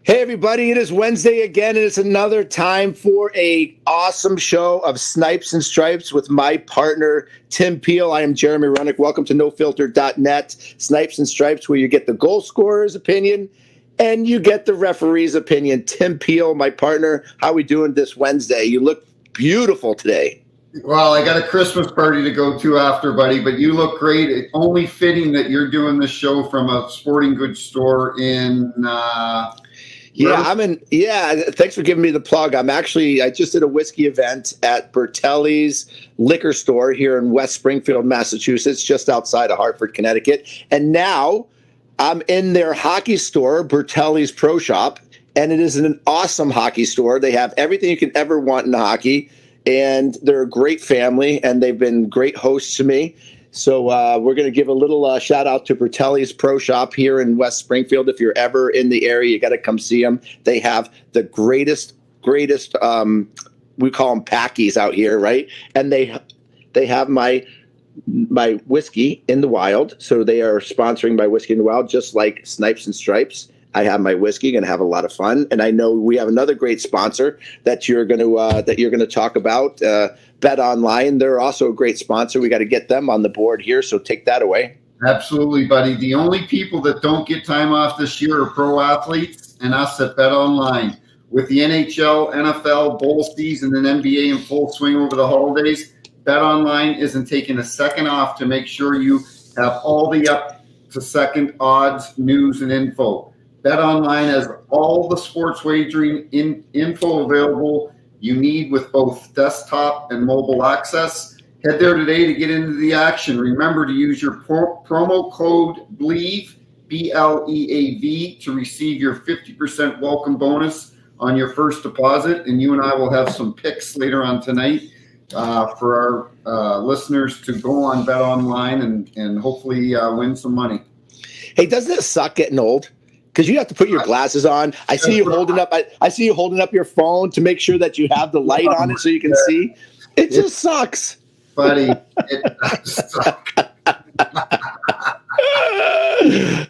Hey everybody, it is Wednesday again, and it's another time for a awesome show of Snipes and Stripes with my partner, Tim Peel. I am Jeremy Roenick. Welcome to NoFilter.net, Snipes and Stripes, where you get the goal scorer's opinion and you get the referee's opinion. Tim Peel, my partner, how are we doing this Wednesday? You look beautiful today. Well, I got a Christmas party to go to after, buddy, but you look great. It's only fitting that you're doing this show from a sporting goods store in thanks for giving me the plug. I just did a whiskey event at Bertelli's liquor store here in West Springfield, Massachusetts, just outside of Hartford, Connecticut. And now I'm in their hockey store, Bertelli's Pro Shop, and it is an awesome hockey store. They have everything you can ever want in hockey, and they're a great family, and they've been great hosts to me. So we're going to give a little shout out to Bertelli's Pro Shop here in West Springfield. If you're ever in the area, you got to come see them. They have the greatest, we call them packies out here, right? And they have my whiskey in the wild. So they are sponsoring my whiskey in the wild, just like Snipes and Stripes. I have my whiskey, going to have a lot of fun, and I know we have another great sponsor that you're going to talk about. Bet Online, they're also a great sponsor. We got to get them on the board here, so take that away. Absolutely, buddy. The only people that don't get time off this year are pro athletes and us at Bet Online. With the NHL, NFL, bowl season, and NBA in full swing over the holidays, Bet Online isn't taking a second off to make sure you have all the up-to-second odds, news, and info. Bet Online has all the sports wagering info available you need with both desktop and mobile access. Head there today to get into the action. Remember to use your promo code BLEAV, B-L-E-A-V, to receive your 50% welcome bonus on your first deposit. And you and I will have some picks later on tonight for our listeners to go on Bet Online and hopefully win some money. Hey, doesn't it suck getting old? Because you have to put your glasses on. I see you holding up your phone to make sure that you have the light on it so you can see. It just sucks, buddy. It does suck. I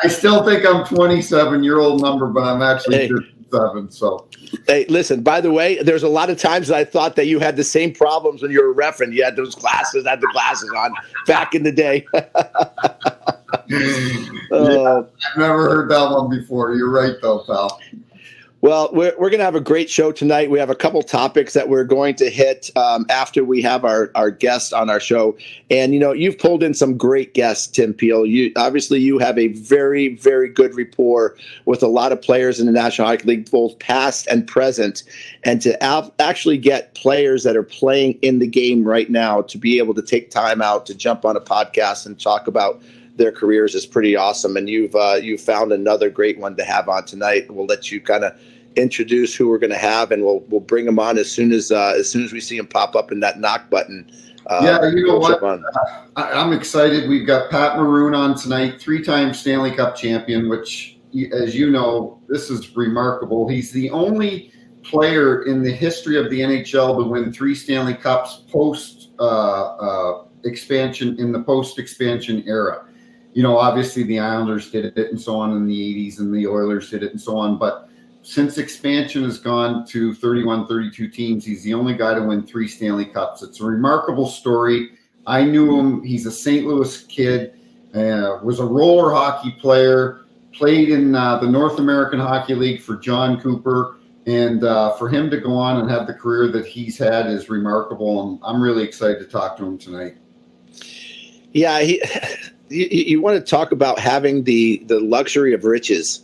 still think I'm 27-year-old number, but I'm actually 57. So, hey, listen. By the way, there's a lot of times that I thought that you had the same problems when you were a ref and you had the glasses on back in the day. I've never heard that one before. You're right, though, pal. Well, we're going to have a great show tonight. We have a couple topics that we're going to hit after we have our guests on our show. And, you've pulled in some great guests, Tim Peel. You have a very, very good rapport with a lot of players in the National Hockey League, both past and present. And to actually get players that are playing in the game right now to be able to take time out to jump on a podcast and talk about their careers is pretty awesome. And you've found another great one to have on tonight. We'll let you kind of introduce who we're going to have, and we'll bring them on as soon as we see them pop up in that knock button. You know what? I'm excited. We've got Pat Maroon on tonight, 3-time Stanley Cup champion, which, as you know, this is remarkable. He's the only player in the history of the NHL to win 3 Stanley Cups post-expansion in the post-expansion era. Obviously the Islanders did it and so on in the 80s, and the Oilers did it and so on. But since expansion has gone to 31, 32 teams, he's the only guy to win 3 Stanley Cups. It's a remarkable story. I knew him. He's a St. Louis kid, was a roller hockey player, played in the North American Hockey League for John Cooper. And for him to go on and have the career that he's had is remarkable. And I'm really excited to talk to him tonight. Yeah, you want to talk about having the luxury of riches,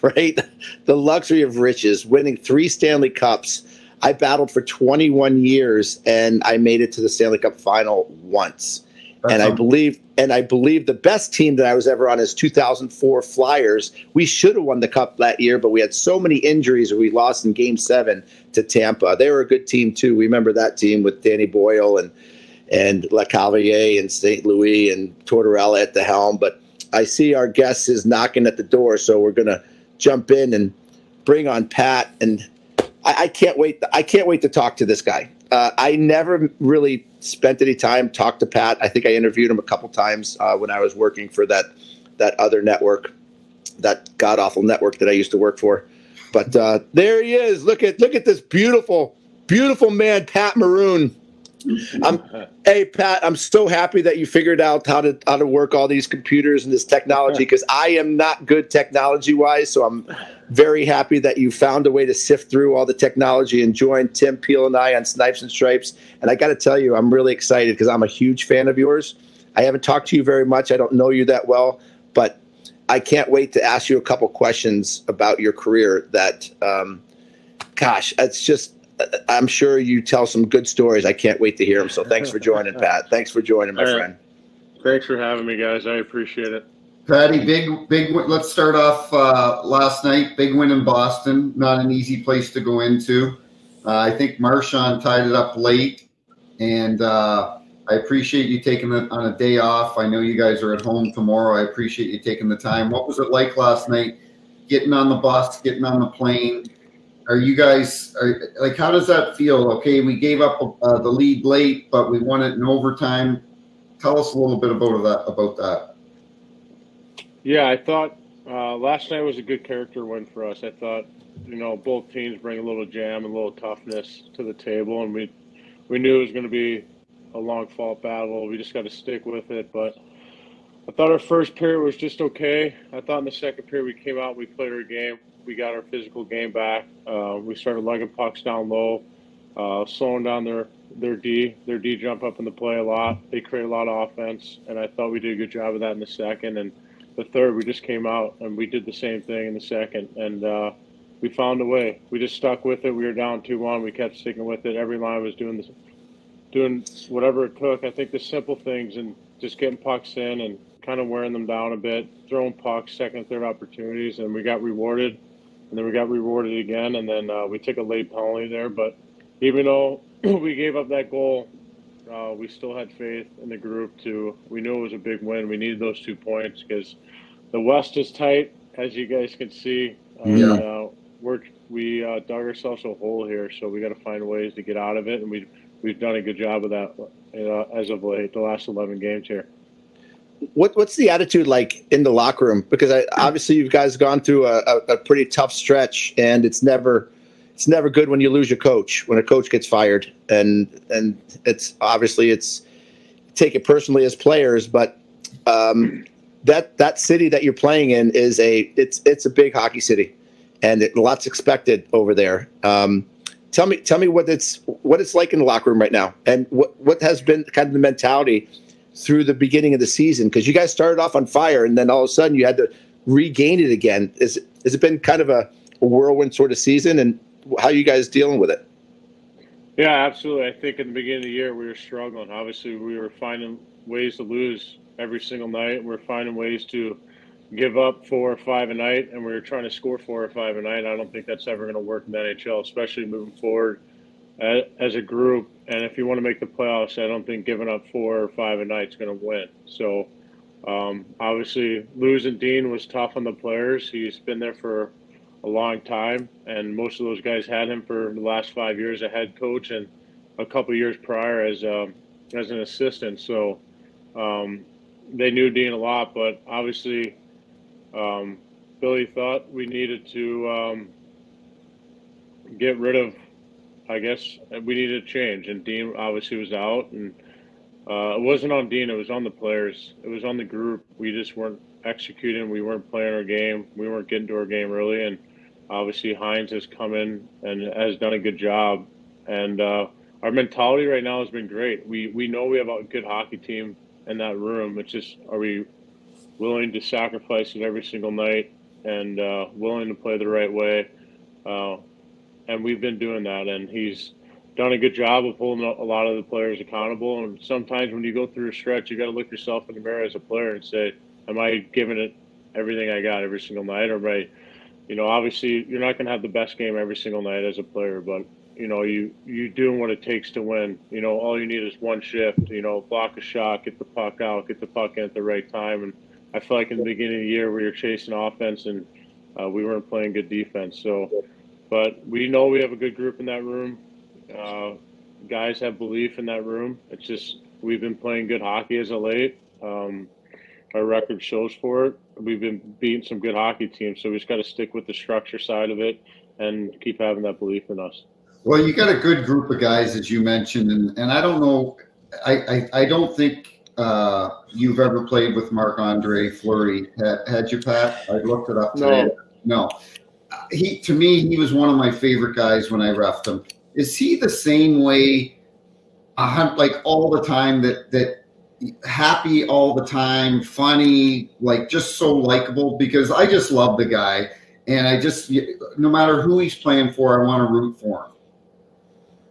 right? The luxury of riches, winning 3 Stanley Cups. I battled for 21 years, and I made it to the Stanley Cup final once. And I believe the best team that I was ever on is 2004 Flyers. We should have won the Cup that year, but we had so many injuries, or we lost in Game 7 to Tampa. They were a good team too. We remember that team with Danny Boyle and LeCavalier and St. Louis and Tortorella at the helm. But I see our guest is knocking at the door, so we're going to jump in and bring on Pat. And I can't wait. I can't wait to talk to this guy. I never really spent any time talk to Pat. I think I interviewed him a couple times when I was working for that other network. that god awful network that I used to work for. But there he is. Look at this beautiful man, Pat Maroon. Hey Pat, I'm so happy that you figured out how to work all these computers and this technology, because I am not good technology wise. So I'm very happy that you found a way to sift through all the technology and join Tim Peel and I on Snipes and Stripes. And I got to tell you, I'm really excited because I'm a huge fan of yours. I haven't talked to you very much. I don't know you that well, but I can't wait to ask you a couple questions about your career that, gosh, it's just, I'm sure you tell some good stories. I can't wait to hear them. So thanks for joining, Pat. Thanks for joining, my friend. Thanks for having me, guys. I appreciate it. Patty, big. Let's start off last night. Big win in Boston. Not an easy place to go into. I think Marchand tied it up late, and I appreciate you taking it on a day off. I know you guys are at home tomorrow. I appreciate you taking the time. What was it like last night, getting on the bus, getting on the plane? Are you guys like? How does that feel? Okay, we gave up the lead late, but we won it in overtime. Tell us a little bit about that. Yeah, I thought last night was a good character win for us. I thought, both teams bring a little jam, a little toughness to the table, and we knew it was going to be a long fought battle. We just got to stick with it. But I thought our first period was just okay. I thought in the second period we came out, we played our game. We got our physical game back. We started lugging pucks down low, slowing down their D. Their D jump up in the play a lot. They create a lot of offense, and I thought we did a good job of that in the second. And the third, we just came out and we did the same thing in the second, and we found a way. We just stuck with it. We were down 2-1. We kept sticking with it. Every line was doing whatever it took. I think the simple things and just getting pucks in and kind of wearing them down a bit, throwing pucks, second and third opportunities, and we got rewarded. And then we got rewarded again, and then we took a late penalty there. But even though we gave up that goal, we still had faith in the group. We knew it was a big win. We needed those 2 points because the West is tight, as you guys can see. We dug ourselves a hole here, so we got to find ways to get out of it, and we've done a good job of that as of late, the last 11 games here. What's the attitude like in the locker room? Because obviously you guys gone through a pretty tough stretch, and it's never good when you lose your coach, when a coach gets fired, and it's obviously take it personally as players, but that city that you're playing in is it's a big hockey city, and lots expected over there. Tell me what it's like in the locker room right now, and what has been kind of the mentality through the beginning of the season, because you guys started off on fire and then all of a sudden you had to regain it again. Has it been kind of a whirlwind sort of season, and how are you guys dealing with it? Yeah, absolutely. I think in the beginning of the year we were struggling. Obviously, we were finding ways to lose every single night. We were finding ways to give up 4 or 5 a night, and we were trying to score 4 or 5 a night. I don't think that's ever going to work in the NHL, especially moving forward as a group. And if you want to make the playoffs, I don't think giving up 4 or 5 a night is going to win. So obviously losing Dean was tough on the players. He's been there for a long time, and most of those guys had him for the last 5 years as head coach and a couple of years prior as an assistant. So they knew Dean a lot, but obviously Billy thought we needed to get rid of, I guess we needed a change, and Dean obviously was out, and it wasn't on Dean, it was on the players, it was on the group. We just weren't executing, we weren't playing our game, we weren't getting to our game early, and obviously Hines has come in and has done a good job, and our mentality right now has been great. We know we have a good hockey team in that room. It's just, are we willing to sacrifice it every single night and willing to play the right way? And we've been doing that, and he's done a good job of holding a lot of the players accountable. And sometimes when you go through a stretch, you got to look yourself in the mirror as a player and say, am I giving it everything I got every single night? Or am I, obviously you're not going to have the best game every single night as a player, but you doing what it takes to win. All you need is one shift, block a shot, get the puck out, get the puck in at the right time. And I feel like in the beginning of the year we were chasing offense and we weren't playing good defense. But we know we have a good group in that room. Guys have belief in that room. It's just we've been playing good hockey as of late. our record shows for it. We've been beating some good hockey teams, so we just got to stick with the structure side of it and keep having that belief in us. Well, you got a good group of guys, as you mentioned, and I don't know, I don't think you've ever played with Marc-Andre Fleury. Had you, Pat? I looked it up today. No. To me, he was one of my favorite guys when I reffed him. Is he the same way, like all the time, that happy all the time, funny, like just so likable? Because I just love the guy, and I just, no matter who he's playing for, I want to root for him.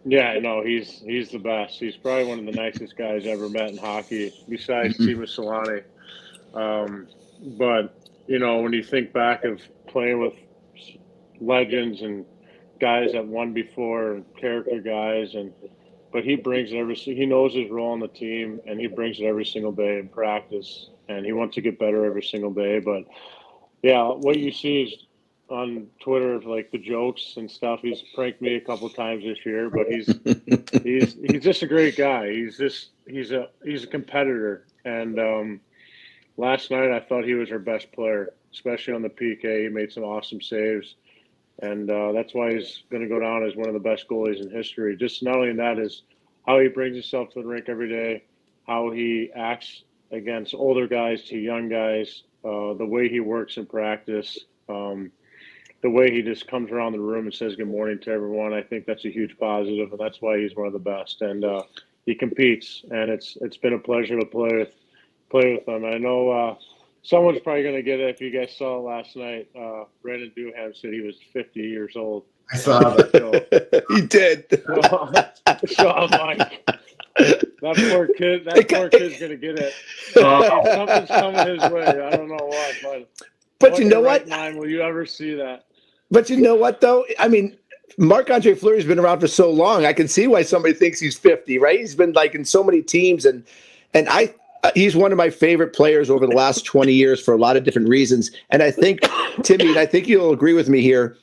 Yeah, no, he's the best. He's probably one of the nicest guys I ever met in hockey, besides Timo Solani. But, you know, when you think back of playing with legends and guys that won before, and character guys, but he brings it he knows his role on the team, and he brings it every single day in practice, and he wants to get better every single day. But, yeah, what you see is on Twitter, like the jokes and stuff. He's pranked me a couple times this year, but he's just a great guy. He's a competitor. And last night I thought he was our best player, especially on the PK. He made some awesome saves, and that's why he's going to go down as one of the best goalies in history. Just not only that, is how he brings himself to the rink every day, how he acts against older guys to young guys, the way he works in practice. The way he just comes around the room and says good morning to everyone, I think that's a huge positive, and that's why he's one of the best. And he competes, and it's been a pleasure to play with him. I know someone's probably going to get it if you guys saw it last night. Brandon Duham said he was 50 years old. I saw that. He did. So I'm like, that poor kid's going to get it. Something's coming his way. I don't know what, but you know what? Mind will you ever see that? But you know what, though? I mean, Marc-Andre Fleury's been around for so long. I can see why somebody thinks he's 50, right? He's been like in so many teams, and he's one of my favorite players over the last 20 years for a lot of different reasons. And I think, Timmy, and I think you'll agree with me here,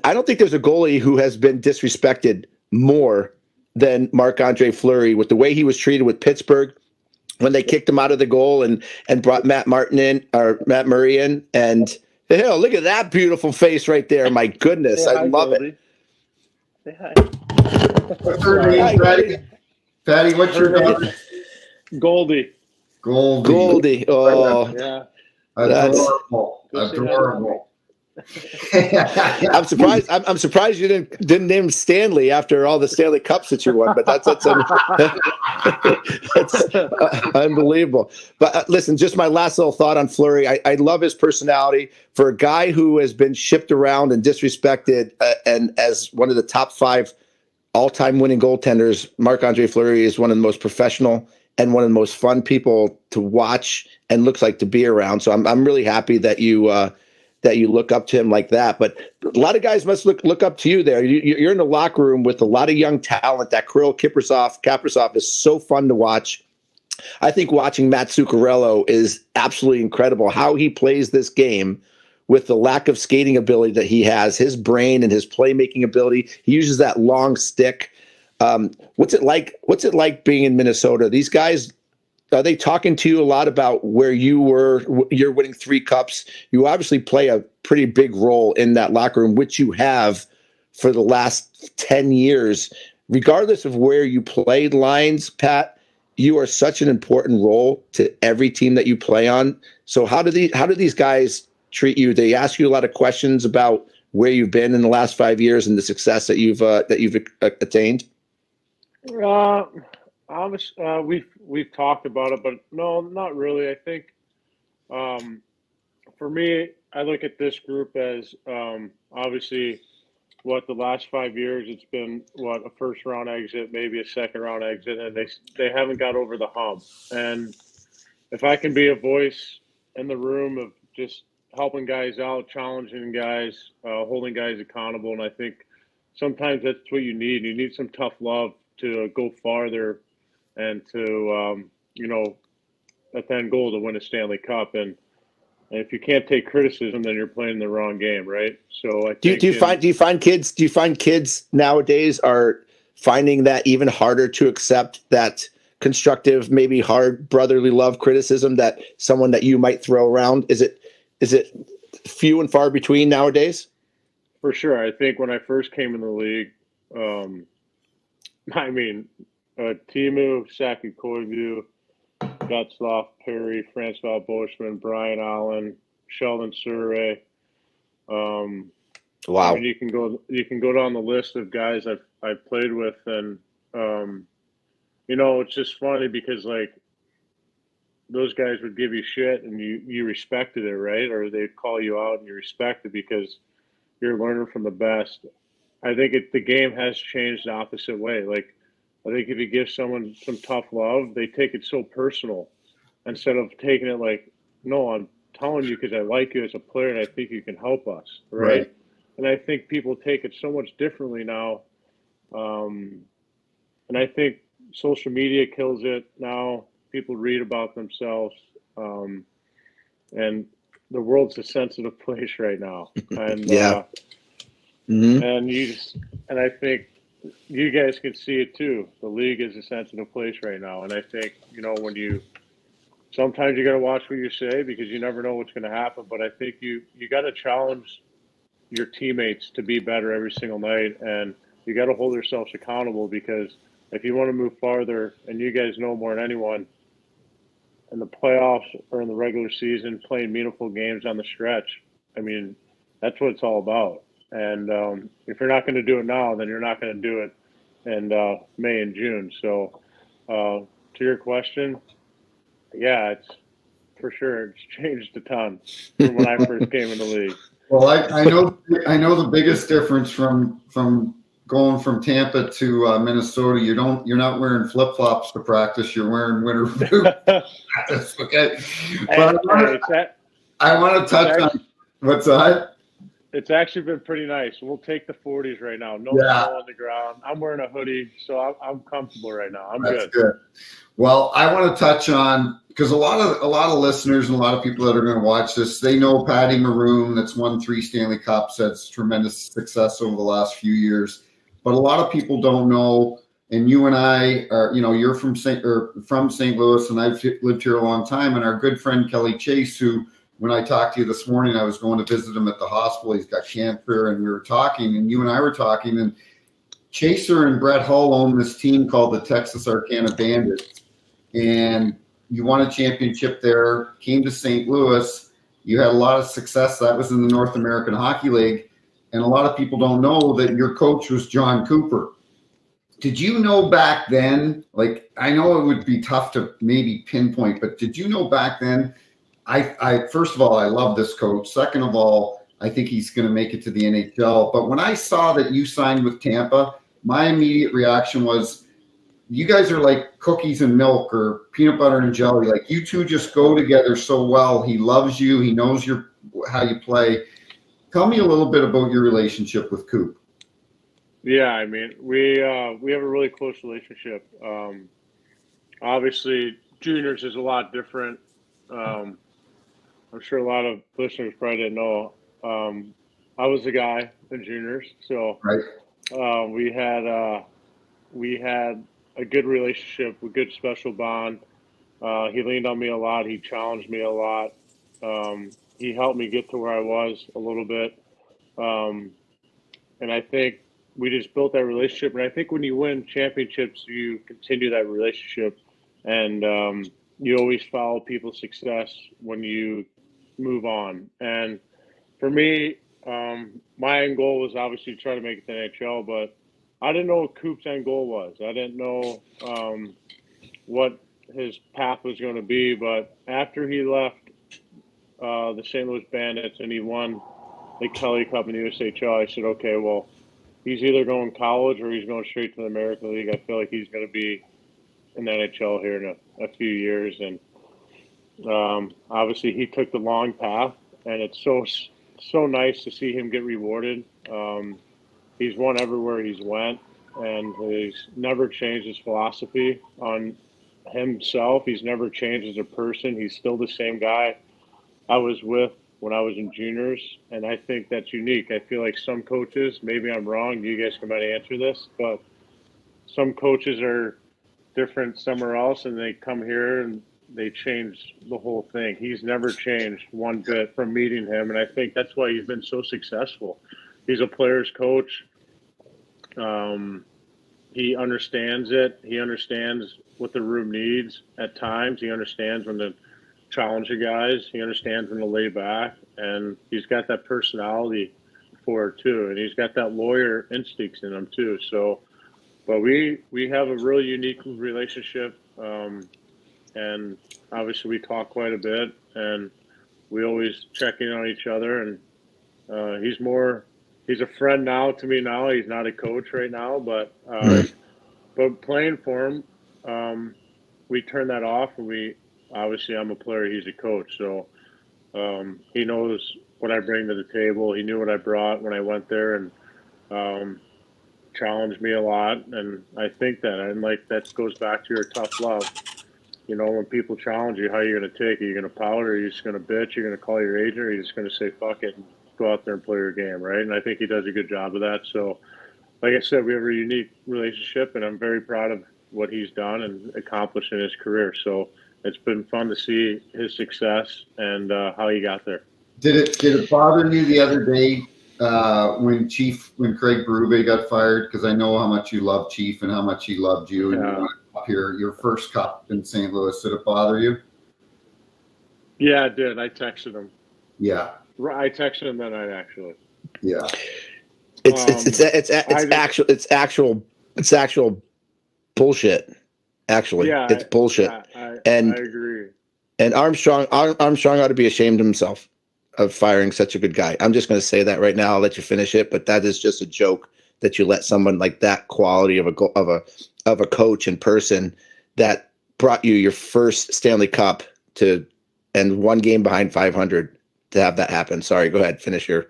I don't think there's a goalie who has been disrespected more than Marc-Andre Fleury, with the way he was treated with Pittsburgh when they kicked him out of the goal and brought Matt Murray in. And hell, look at that beautiful face right there. My goodness. I love it. Say hi. What's her name, Patty? Patty, what's your daughter? Goldie. Oh, yeah. Adorable. I'm surprised. I'm surprised you didn't name him Stanley after all the Stanley Cups that you won. But that's unbelievable. But listen, just my last little thought on Fleury. I love his personality. For a guy who has been shipped around and disrespected, and as one of the top 5 all-time winning goaltenders, Marc-Andre Fleury is one of the most professional and one of the most fun people to watch and looks like to be around. So I'm really happy that you look up to him like that. But a lot of guys must look up to you there. You're in the locker room with a lot of young talent. That Kirill Kaprizov is so fun to watch. I think watching Matt Zuccarello is absolutely incredible, how he plays this game with the lack of skating ability that he has, his brain and his playmaking ability. He uses that long stick. What's it like being in Minnesota? These guys, are they talking to you a lot about where you were? You're winning 3 cups. You obviously play a pretty big role in that locker room, which you have for the last 10 years. Regardless of where you played lines, Pat, you are such an important role to every team that you play on. So how do these guys treat you? They ask you a lot of questions about where you've been in the last 5 years and the success that you've attained. We've talked about it, but no, not really. I think for me, I look at this group as obviously the last 5 years it's been a first round exit, maybe a second round exit, and they haven't got over the hump. And if I can be a voice in the room of just helping guys out, challenging guys, holding guys accountable, and I think sometimes that's what you need. You need some tough love to go farther and to, at the end goal to win a Stanley Cup. And if you can't take criticism, then you're playing the wrong game, right? So I think, do you find kids nowadays are finding that even harder to accept that constructive, maybe hard brotherly love criticism that someone that you might throw around? Is it few and far between nowadays? For sure. I think when I first came in the league, Timu, Saki Koivu, Getzlaff, Perry, Francois Boschman, Brian Allen, Sheldon Surrey. Wow. I mean, you can go down the list of guys I've played with, and it's just funny because like those guys would give you shit and you respected it, right? Or they'd call you out and you respect it because you're learning from the best. I think the game has changed the opposite way. Like, I think if you give someone some tough love, they take it so personal instead of taking it like, no, I'm telling you because I like you as a player and I think you can help us, right? And I think people take it so much differently now. And I think social media kills it now. People read about themselves. And the world's a sensitive place right now. And yeah. And I think you guys can see it too. The league is a sensitive place right now. And I think, sometimes you got to watch what you say because you never know what's going to happen. But I think you got to challenge your teammates to be better every single night. And you got to hold yourselves accountable because if you want to move farther, and you guys know more than anyone, in the playoffs or in the regular season, playing meaningful games on the stretch, I mean, that's what it's all about. And if you're not going to do it now, then you're not going to do it in May and June. So to your question, yeah, it's for sure. It's changed a ton from when I first came in the league. Well, I know the biggest difference from going from Tampa to Minnesota. You're not wearing flip flops to practice. You're wearing winter boots. Okay, but I want to touch on what's that. It's actually been pretty nice. We'll take the 40s right now. No snow on the ground. I'm wearing a hoodie, so I'm comfortable right now. That's good. Well, I want to touch on, because a lot of listeners and a lot of people that are going to watch this, they know Patty Maroon, that's won 3 Stanley Cups, that's tremendous success over the last few years. But a lot of people don't know, and you and I are, you're from St. Louis, and I've lived here a long time, and our good friend Kelly Chase, who, when I talked to you this morning, I was going to visit him at the hospital. He's got cancer, and we were talking, and you and I were talking, and Chaser and Brett Hull own this team called the Texas Arcana Bandits, and you won a championship there, came to St. Louis. You had a lot of success. That was in the North American Hockey League, and a lot of people don't know that your coach was John Cooper. Did you know back then, like, I know it would be tough to maybe pinpoint, but did you know back then, I first of all, I love this coach. Second of all, I think he's going to make it to the NHL. But when I saw that you signed with Tampa, my immediate reaction was, you guys are like cookies and milk or peanut butter and jelly. Like, you two just go together so well. He loves you. He knows how you play. Tell me a little bit about your relationship with Coop. Yeah, I mean, we have a really close relationship. Obviously, juniors is a lot different. I'm sure a lot of listeners probably didn't know. I was the guy in juniors, so we had a good relationship, a good special bond. He leaned on me a lot. He challenged me a lot. He helped me get to where I was a little bit. And I think we just built that relationship. And I think when you win championships, you continue that relationship. And you always follow people's success when you move on. And for me, my end goal was obviously to try to make it to the NHL, but I didn't know what Coop's end goal was. I didn't know what his path was going to be. But after he left the St. Louis Bandits and he won the Kelly Cup in the USHL, I said, okay, well, he's either going college or he's going straight to the American League. I feel like he's going to be in the NHL here in a few years. And obviously he took the long path, and it's so nice to see him get rewarded. He's won everywhere he's went, and he's never changed his philosophy on himself. He's never changed as a person. He's still the same guy I was with when I was in juniors, and I think that's unique. I feel like some coaches, maybe I'm wrong, you guys can might answer this, but some coaches are different somewhere else, and they come here and they change the whole thing. He's never changed one bit from meeting him, and I think that's why he's been so successful. He's a player's coach. He understands it. He understands what the room needs at times. He understands when to challenge the guys. He understands when to lay back, and he's got that personality for it too, and he's got that lawyer instincts in him too. So, but we have a really unique relationship, and obviously we talk quite a bit, and we always check in on each other. And he's a friend now to me now. He's not a coach right now, but playing for him, we turn that off, and obviously I'm a player, he's a coach. So he knows what I bring to the table. He knew what I brought when I went there, and challenged me a lot. And I think that goes back to your tough love. You know, when people challenge you, how are you going to take it? Are you going to pout, or are you just going to bitch? You're going to call your agent, or are you just going to say, fuck it, and go out there and play your game, right? And I think he does a good job of that. So, like I said, we have a unique relationship, and I'm very proud of what he's done and accomplished in his career. So it's been fun to see his success and how he got there. Did it bother you the other day when Craig Berube got fired? Because I know how much you love Chief and how much he loved you, and you wanted up here your first cup in St. Louis. Did it bother you? Yeah, it did. I texted him. Yeah, I texted him that night, actually. Yeah, it's actual bullshit. Actually, yeah, it's bullshit. I agree. And Armstrong ought to be ashamed of himself of firing such a good guy. I'm just going to say that right now. I'll let you finish it, but that is just a joke that you let someone like that quality of a coach and person that brought you your first Stanley Cup and one game behind 500 to have that happen. Sorry, go ahead, finish your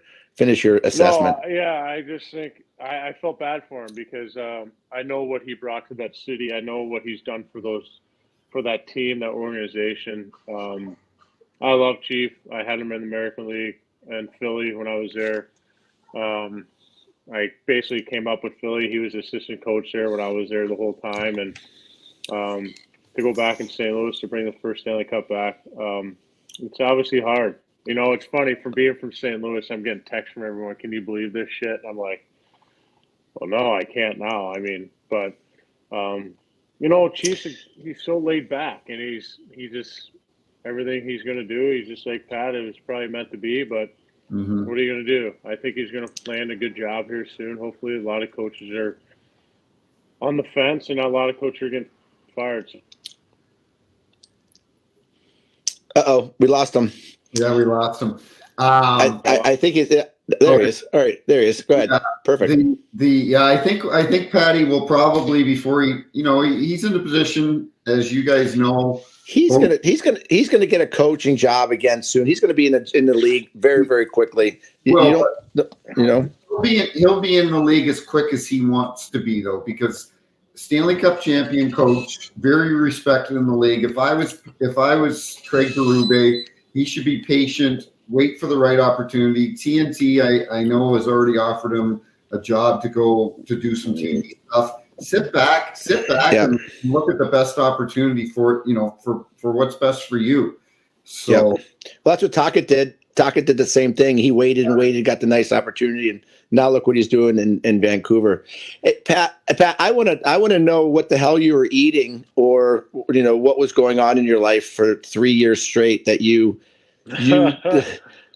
assessment. No, yeah, I just think I felt bad for him because I know what he brought to that city. I know what he's done for that team, that organization. I love Chief. I had him in the American League and Philly when I was there. I basically came up with Philly. He was assistant coach there when I was there the whole time. And to go back in St. Louis to bring the first Stanley Cup back, it's obviously hard. You know, it's funny, from being from St. Louis, I'm getting texts from everyone, can you believe this shit? And I'm like, well, no, I can't now. I mean, but, you know, Chiefs, he's so laid back, and he just – everything he's going to do, he's just like, Pat, it was probably meant to be, but what are you going to do? I think he's going to land a good job here soon. Hopefully, a lot of coaches are on the fence, and a lot of coaches are getting fired. Uh-oh, we lost him. Yeah, we lost him. I think he's there. He is. All right, there he is. Go ahead. Perfect. I think Patty will probably, before he's in the position, as you guys know. He's gonna get a coaching job again soon. He's gonna be in the league very, very quickly. He'll be in the league as quick as he wants to be, though, because Stanley Cup champion coach, very respected in the league. If I was Craig Berube, he should be patient, wait for the right opportunity. TNT, I know, has already offered him a job to go to do some TV stuff. Sit back, and look at the best opportunity for what's best for you. So, well, that's what Tocchet did. Tocchet did the same thing. He waited and waited, got the nice opportunity, and now look what he's doing in Vancouver. Hey, Pat, I want to know what the hell you were eating, or what was going on in your life for 3 years straight that you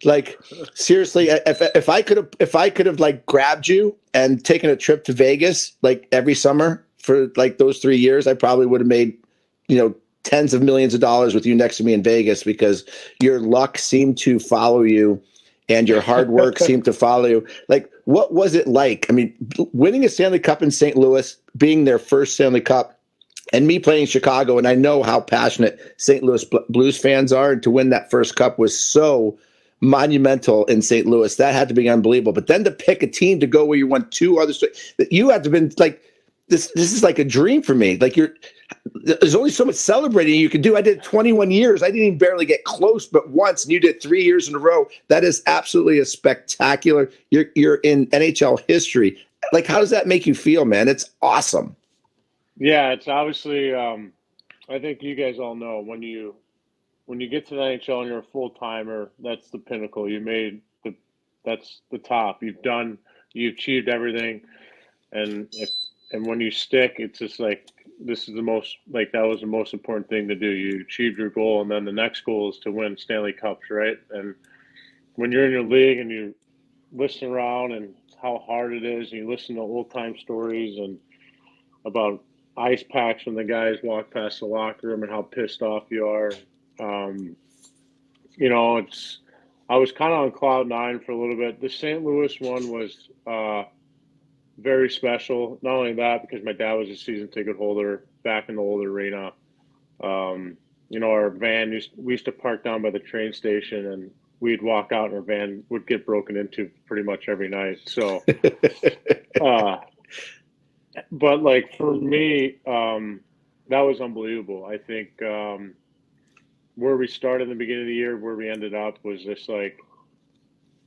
like, seriously, if I could have like grabbed you and taken a trip to Vegas like every summer for like those 3 years, I probably would have made, tens of millions of dollars with you next to me in Vegas, because your luck seemed to follow you and your hard work seemed to follow you. Like, what was it like? I mean, winning a Stanley Cup in St. Louis, being their first Stanley Cup, and me playing Chicago, and I know how passionate St. Louis Blues fans are, and to win that first cup was so monumental in St. Louis. That had to be unbelievable. But then to pick a team to go where you won two others, you had to have been like, this is like a dream for me. Like, there's only so much celebrating you can do. I did 21 years. I didn't even barely get close but once, and you did 3 years in a row. That is absolutely a spectacular. You're in NHL history. Like, how does that make you feel, man? It's awesome. Yeah, it's obviously. I think you guys all know when you get to the NHL and you're a full timer, that's the pinnacle. That's the top. You achieved everything, and when you stick, it's just like this is the most like that was the most important thing to do. You achieved your goal, and then the next goal is to win Stanley Cups, right? And when you're in your league and you listen around and how hard it is, and you listen to old time stories and about ice packs when the guys walk past the locker room and how pissed off you are. Um, it's I was kind of on cloud nine for a little bit. The St. Louis one was very special. Not only that, because my dad was a season ticket holder back in the old arena. Our van we used to park down by the train station, and we'd walk out, and our van would get broken into pretty much every night. So, but like for me, that was unbelievable. I think where we started in the beginning of the year, where we ended up was just like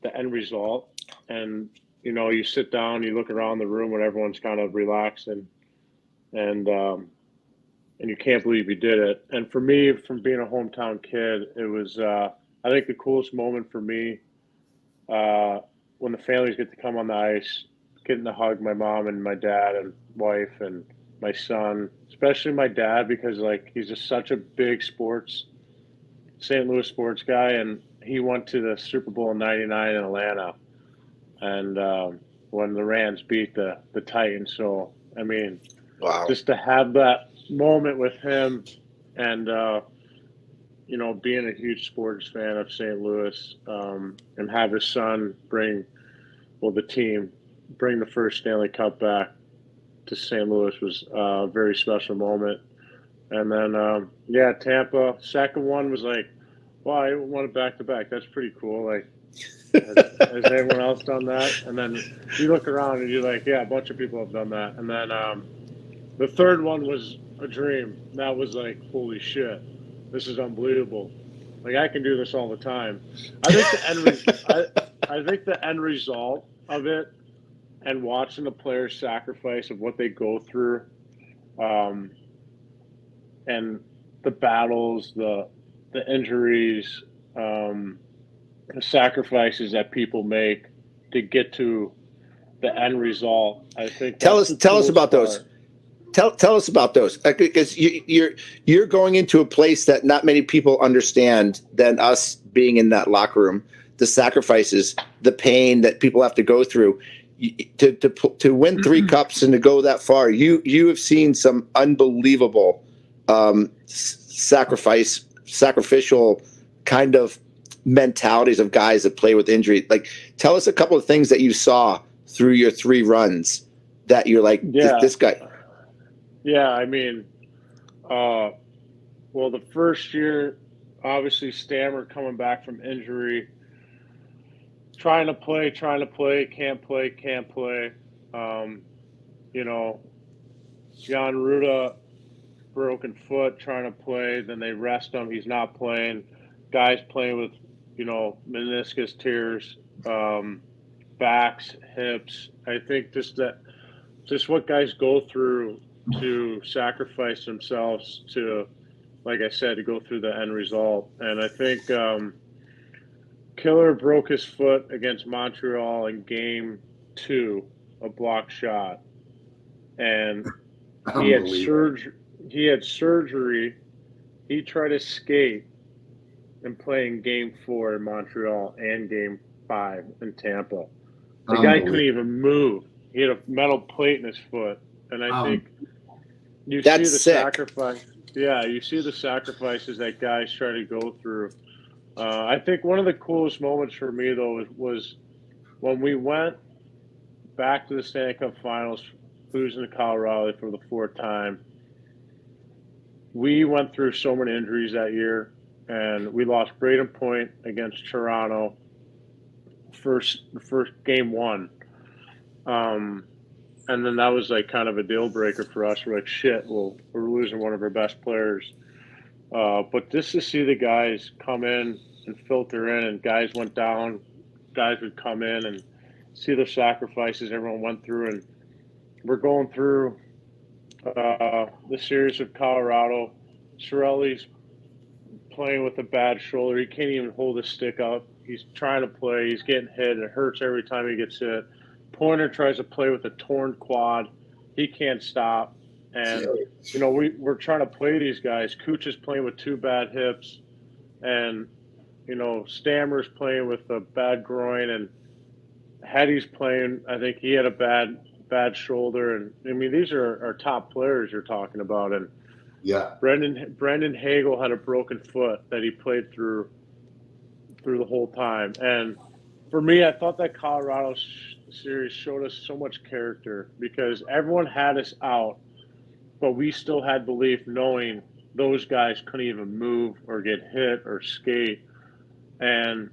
the end result. And you sit down, you look around the room when everyone's kind of relaxed and you can't believe you did it. And for me, from being a hometown kid, it was I think the coolest moment for me when the families get to come on the ice, getting to hug my mom and my dad and wife and my son, especially my dad, because like he's just such a big St. Louis sports guy, and he went to the Super Bowl in '99 in Atlanta, and when the Rams beat the Titans. So I mean, Wow. just to have that moment with him, and being a huge sports fan of St. Louis, and have his son the team bring the first Stanley Cup back to St. Louis was a very special moment. And then, Tampa. Second one was like, wow, I won it back to back. That's pretty cool. Like, has everyone else done that? And then you look around and you're like, yeah, a bunch of people have done that. And then the third one was a dream. That was like, holy shit, this is unbelievable. Like, I can do this all the time. I think I think the end result of it, and watching the players' sacrifice of what they go through, and the battles, the injuries, the sacrifices that people make to get to the end result. I think Tell us about those. Tell us about those, because you're going into a place that not many people understand than us being in that locker room. The sacrifices, the pain that people have to go through to win 3 cups and to go that far. You have seen some unbelievable sacrificial kind of mentalities of guys that play with injury. Like, tell us a couple of things that you saw through your 3 runs that you're like, this guy. Yeah, I mean, the first year, obviously Stammer coming back from injury, trying to play, can't play. John Ruda, broken foot, trying to play, then they rest him, he's not playing. Guys playing with, meniscus tears, backs, hips. I think just what guys go through to sacrifice themselves to, like I said, to go through the end result. And I think Killer broke his foot against Montreal in Game 2, a block shot, and he had surgery. He tried to skate and play in Game 4 in Montreal and Game 5 in Tampa. The guy couldn't even move. He had a metal plate in his foot, and I think you see the sacrifice. Yeah, you see the sacrifices that guys try to go through. I think one of the coolest moments for me, though, was when we went back to the Stanley Cup Finals, losing to Colorado for the 4th time. We went through so many injuries that year, and we lost Braden Point against Toronto, first Game 1. And then that was like kind of a deal breaker for us. We're like, shit, we're losing one of our best players. But just to see the guys come in and filter in, and guys went down, guys would come in and see the sacrifices everyone went through. And we're going through the series of Colorado. Cirelli's playing with a bad shoulder. He can't even hold his stick up. He's trying to play. He's getting hit. It hurts every time he gets hit. Pointer tries to play with a torn quad. He can't stop. And, you know, we're trying to play these guys. Cooch is playing with 2 bad hips. And, you know, Stammer's playing with a bad groin. And Hetty's playing, I think he had a bad shoulder. And, I mean, these are our top players you're talking about. And Brendan Hagel had a broken foot that he played through the whole time. And for me, I thought that Colorado series showed us so much character because everyone had us out, but we still had belief knowing those guys couldn't even move or get hit or skate. And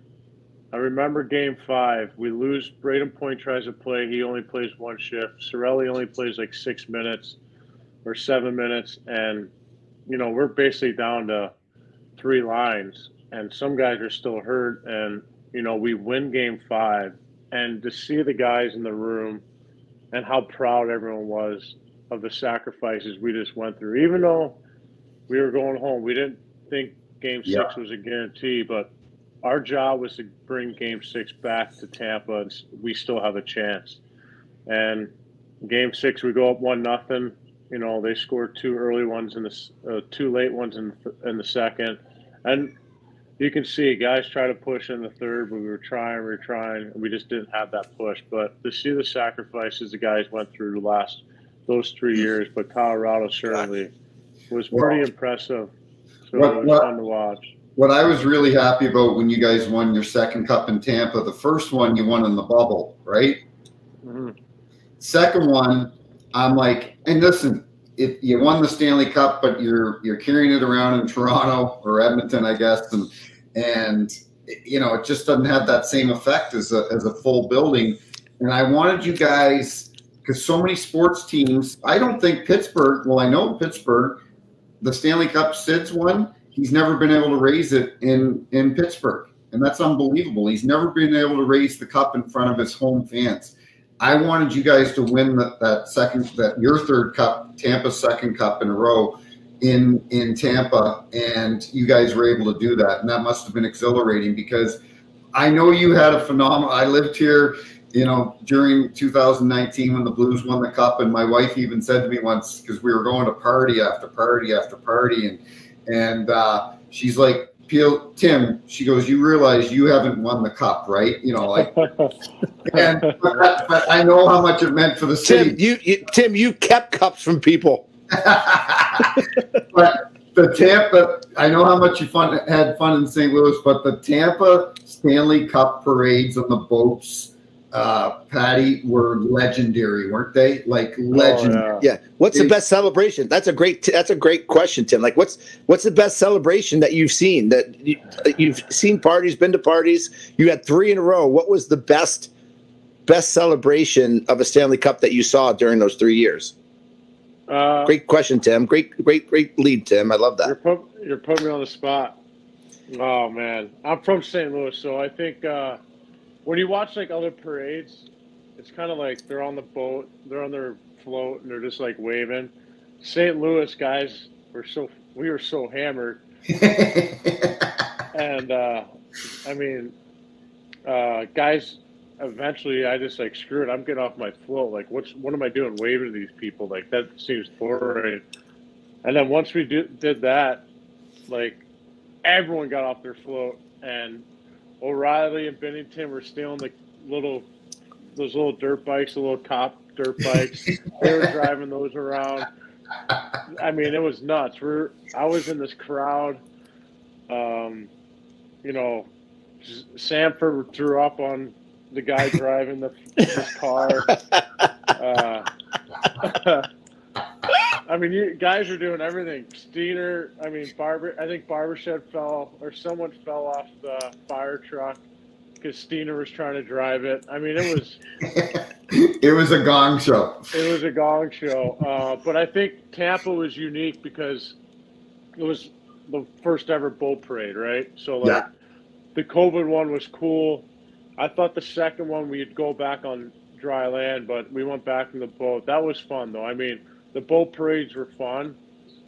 I remember game 5, we lose. Braden Point tries to play. He only plays 1 shift. Cirelli only plays like 6 minutes or 7 minutes. And, you know, we're basically down to 3 lines. And some guys are still hurt, and, you know, we win game 5. And to see the guys in the room and how proud everyone was of the sacrifices we just went through. Even though we were going home, we didn't think game 6 was a guarantee, but our job was to bring game 6 back to Tampa, and we still have a chance. And game 6, we go up 1-0. You know, they scored 2 early ones and 2 late ones in the second. And you can see guys try to push in the third, but we were trying, and we just didn't have that push. But to see the sacrifices the guys went through those 3 years, but Colorado certainly was pretty impressive. So it was fun to watch. What I was really happy about when you guys won your second cup in Tampa, the first one you won in the bubble, right? Mm-hmm. Second one, I'm like, and listen, if you won the Stanley Cup, but you're carrying it around in Toronto or Edmonton, I guess, and you know, it just doesn't have that same effect as a full building. And I wanted you guys, because so many sports teams, I don't think Pittsburgh. Well, I know Pittsburgh, the Stanley Cup Sid's won. He's never been able to raise it in Pittsburgh, and that's unbelievable. He's never been able to raise the cup in front of his home fans. I wanted you guys to win your third cup, Tampa's second cup in a row in Tampa, and you guys were able to do that. And that must have been exhilarating because I know you had a phenomenal – I lived here, you know, during 2019 when the Blues won the cup, and my wife even said to me once, because we were going to party after party after party, and she's like, Tim, she goes, you realize you haven't won the cup, right? You know, like, but I know how much it meant for the city. Tim, you kept cups from people. But the Tampa, I know how much you had fun in St. Louis, but the Tampa Stanley Cup parades on the boats, Patty, were legendary, weren't they? Like legendary. Oh, yeah. What's the best celebration? That's a great question, Tim. Like, what's the best celebration that you've seen? That you've seen parties, been to parties. You had 3 in a row. What was the best celebration of a Stanley Cup that you saw during those 3 years? Great question, Tim. Great lead, Tim. I love that. You're putting me on the spot. Oh man, I'm from St. Louis, so I think when you watch like other parades, it's kind of like they're on the boat, they're on their float, and they're just like waving. St. Louis guys we were so hammered, and I mean, guys. Eventually, I just like, screw it. I'm getting off my float. Like, what am I doing waving to these people? Like, that seems boring. And then once we did that, like, everyone got off their float. And O'Reilly and Bennington were stealing those little dirt bikes, the little cop dirt bikes. They were driving those around. I mean, it was nuts. I was in this crowd. You know, Sanford threw up on the guy driving this car. I mean, you guys are doing everything. Steiner, I mean, I think Barbashev someone fell off the fire truck because Steiner was trying to drive it. I mean, it was a gong show. It was a gong show. But I think Tampa was unique because it was the first ever boat parade, right? So, like, the COVID one was cool. I thought the second one we'd go back on dry land, but we went back in the boat. That was fun, though. I mean, the boat parades were fun,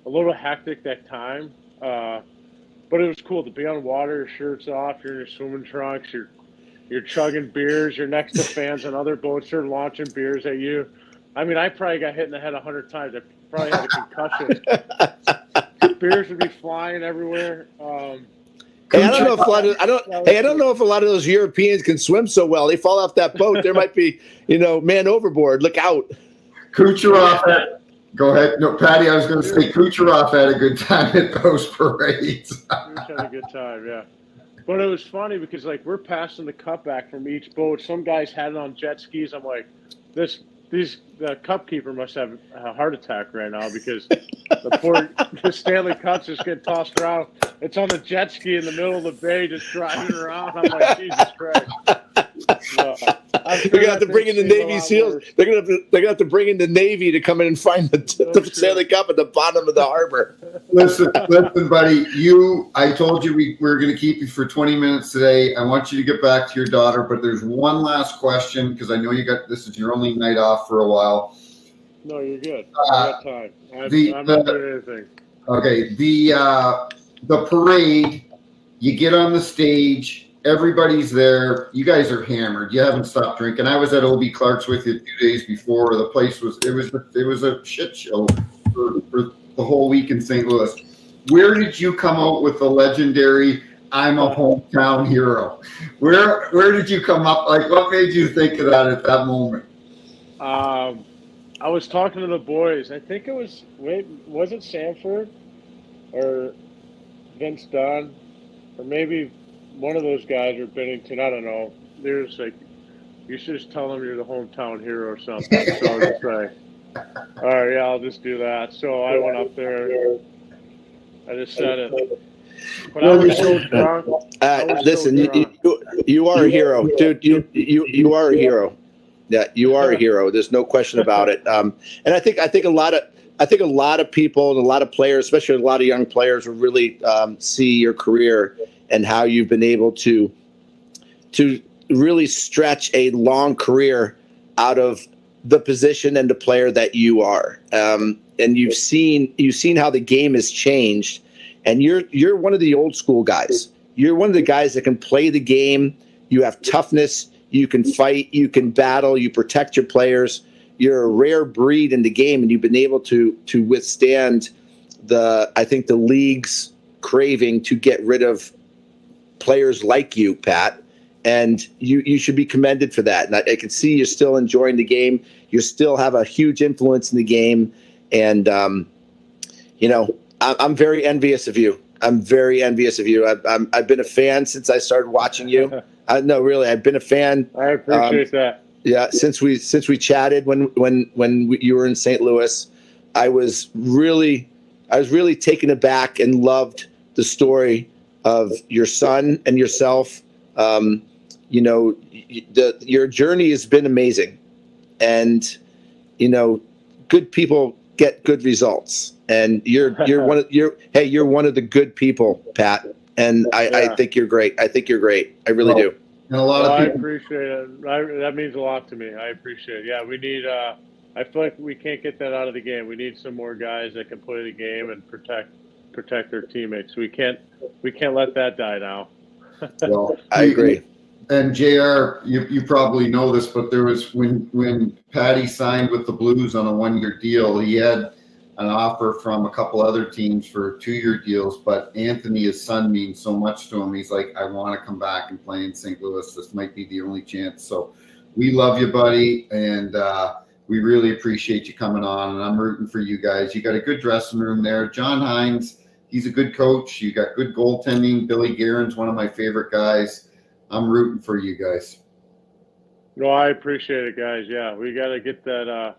a little hectic that time, but it was cool to be on water, your shirt's off, you're in your swimming trunks, you're chugging beers, you're next to fans on other boats, they're launching beers at you. I mean, I probably got hit in the head 100 times. I probably had a concussion. Beers would be flying everywhere. Hey, I don't know if a lot of those Europeans can swim so well. They fall off that boat. There might be, man overboard. Look out. Kucherov. Go ahead. No, Patty, I was going to say Kucherov had a good time at those parades. He had a good time, yeah. But it was funny because, we're passing the cup back from each boat. Some guys had it on jet skis. I'm like, the cup keeper must have a heart attack right now because the Stanley Cup's just getting tossed around. It's on the jet ski in the middle of the bay just driving around. I'm like, Jesus Christ. They're going to have to bring in the Navy SEALs. They're going to have to bring in the Navy to come in and find the Stanley Cup at the bottom of the harbor. Listen, buddy. I told you we were going to keep you for 20 minutes today. I want you to get back to your daughter, but there's one last question because I know this is your only night off for a while. No, you're good. I got time. I'm not doing anything. Okay. The parade, you get on the stage, everybody's there. You guys are hammered. You haven't stopped drinking. I was at O.B. Clark's with you 2 days before. The place was a shit show for the whole week in St. Louis. Where did you come out with the legendary "I'm a hometown hero"? Where did you come up? What made you think of that at that moment? I was talking to the boys. I think it was it Sanford or Vince Dunn or maybe one of those guys or Bennington, I don't know. They're just like, you should just tell them you're the hometown hero or something. So I was just like, all right, yeah, I'll just do that. So I went up there. I just said it. But I was so drunk. Listen, you are a hero, dude. You are a hero. Yeah, you are a hero. There's no question about it. And I think a lot of people and a lot of players, especially a lot of young players, will really see your career and how you've been able to really stretch a long career out of the position and the player that you are. And you've seen how the game has changed. And you're one of the old school guys. You're one of the guys that can play the game. You have toughness. You can fight. You can battle. You protect your players. You're a rare breed in the game, and you've been able to withstand the league's craving to get rid of players like you, Pat. And you should be commended for that. And I can see you're still enjoying the game. You still have a huge influence in the game. And, I'm very envious of you. I'm very envious of you. I've been a fan since I started watching you. No, really, I've been a fan. I appreciate that. Yeah, since we chatted when you were in St. Louis, I was really taken aback and loved the story of your son and yourself. Your journey has been amazing, and good people get good results, and you're one of the good people, Pat. And I think you're great. I think you're great. I really do. And a lot of people. I appreciate it. That means a lot to me. I appreciate it. Yeah, we need. I feel like we can't get that out of the game. We need some more guys that can play the game and protect their teammates. We can't let that die now. Well, I agree. And JR, you probably know this, but there was when Patty signed with the Blues on a 1-year deal, he had an offer from a couple other teams for 2-year deals, but Anthony, his son, means so much to him. He's like, I want to come back and play in St. Louis. This might be the only chance. So we love you, buddy, and we really appreciate you coming on, and I'm rooting for you guys. You got a good dressing room there. John Hines, he's a good coach. You got good goaltending. Billy Guerin's one of my favorite guys. I'm rooting for you guys. No, I appreciate it, guys. Yeah, we got to get that.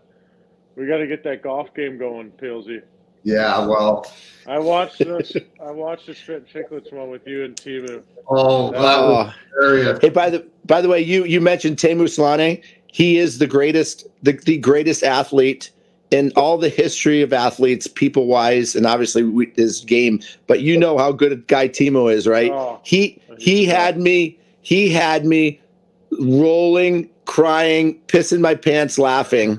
We got to get that golf game going, Peelsy. Yeah, well, I watched the Spit Chicklets one with you and Timu. Oh, that was hilarious. Hey, by the way, you mentioned Teemu Selanne. He is the greatest athlete in all the history of athletes, people wise, and obviously his game. But you know how good a guy Timu is, right? Oh, he had me rolling, crying, pissing my pants, laughing.